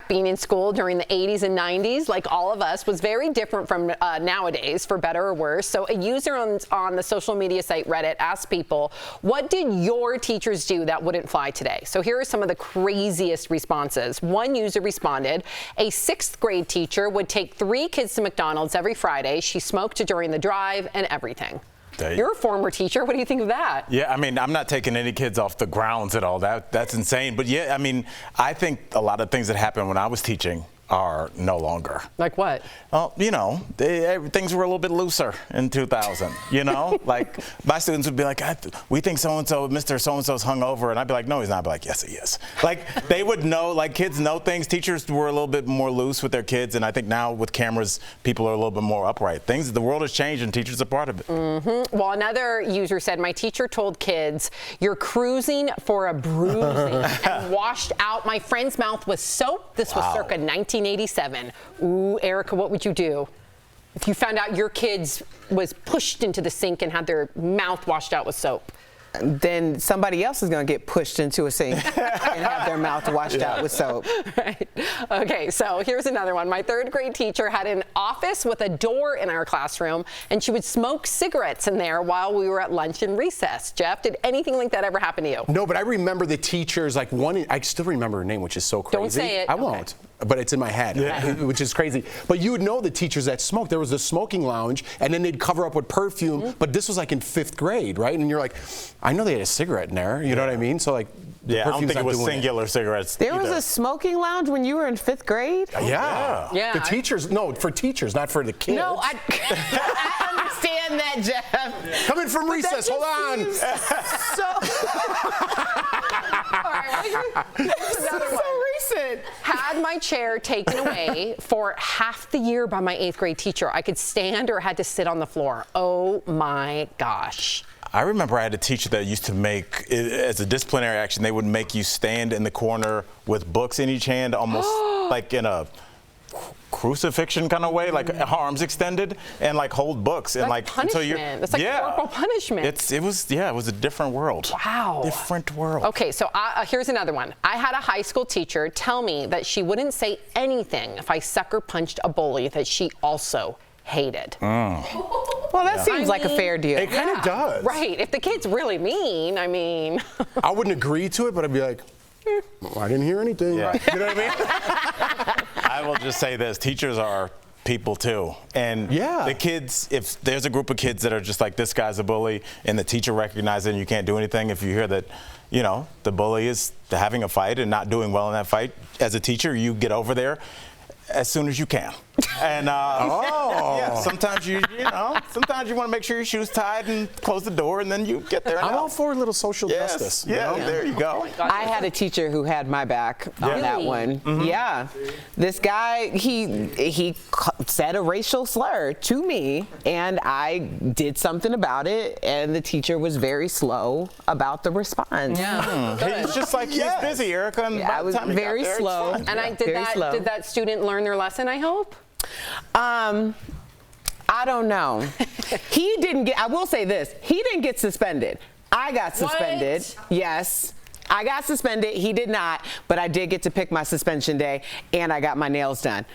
being in school during the 80s and 90s, like all of us, was very different from nowadays, for better or worse. So a user on the social media site Reddit asked people, what did your teachers do that wouldn't fly today? So here are some of the craziest responses. One user responded, a 6th grade teacher would take 3 kids to McDonald's every Friday. She smoked during the drive and everything. You're a former teacher. What do you think of that? Yeah, I mean, I'm not taking any kids off the grounds at all. That's insane. But yeah, I mean, I think a lot of things that happened when I was teaching are no longer. Like what? Well, you know, things were a little bit looser in 2000, you know? Like, my students would be like, we think so-and-so, Mr. So-and-so's hungover. And I'd be like, no, he's not. I'd be like, yes, he is. Like, they would know, like, kids know things. Teachers were a little bit more loose with their kids. And I think now with cameras, people are a little bit more upright. The world has changed and teachers are part of it. Mm-hmm. Well, another user said, my teacher told kids, you're cruising for a bruising, and washed out my friend's mouth with soap. This was circa 1987. Ooh, Erica, what would you do if you found out your kids was pushed into the sink and had their mouth washed out with soap? Then somebody else is going to get pushed into a sink and have their mouth washed out with soap. Right. Okay, so here's another one. My 3rd grade teacher had an office with a door in our classroom, and she would smoke cigarettes in there while we were at lunch and recess. Jeff, did anything like that ever happen to you? No, but I remember the teachers, like one, I still remember her name, which is so crazy. Don't say it. I won't. But it's in my head, which is crazy. But you would know the teachers that smoked. There was a smoking lounge, and then they'd cover up with perfume. But this was like in 5th grade, right? And you're like, I know they had a cigarette in there. You know what I mean? So like, I don't think it was singular cigarettes. There was a smoking lounge when you were in 5th grade? Yeah. The teachers, no, for teachers, not for the kids. No, I understand that, Jeff. Coming from recess, hold on. So recent. Had my chair taken away for half the year by my 8th grade teacher. I could stand or had to sit on the floor. Oh my gosh. I remember I had a teacher that used to make, as a disciplinary action, they would make you stand in the corner with books in each hand, almost like in a crucifixion kind of way, like arms extended, and like hold books. That's and like punishment. until you're, that's like corporal punishment. It was a different world. Wow. Different world. Okay, so here's another one. I had a high school teacher tell me that she wouldn't say anything if I sucker punched a bully that she also hated. Well, that seems like a fair deal. It kind of does. Right. If the kid's really mean, I mean. I wouldn't agree to it, but I'd be like, well, I didn't hear anything. Yeah. You know what I mean? I will just say this, teachers are people too. And the kids, if there's a group of kids that are just like, this guy's a bully, and the teacher recognizes it and you can't do anything, if you hear that, you know, the bully is having a fight and not doing well in that fight, as a teacher, you get over there as soon as you can. And sometimes you sometimes you want to make sure your shoes tied and close the door, and then you get there. I'm all for a little social justice. Yeah, there you go. I had a teacher who had my back on that one. Yeah, this guy, he said a racial slur to me, and I did something about it, and the teacher was very slow about the response. Yeah. He's just like, he's busy, Erica. And I was very slow. And did that student learn their lesson, I hope? I don't know. He didn't get, I will say this, he didn't get suspended. I got suspended. What? Yes. I got suspended. He did not, but I did get to pick my suspension day, and I got my nails done.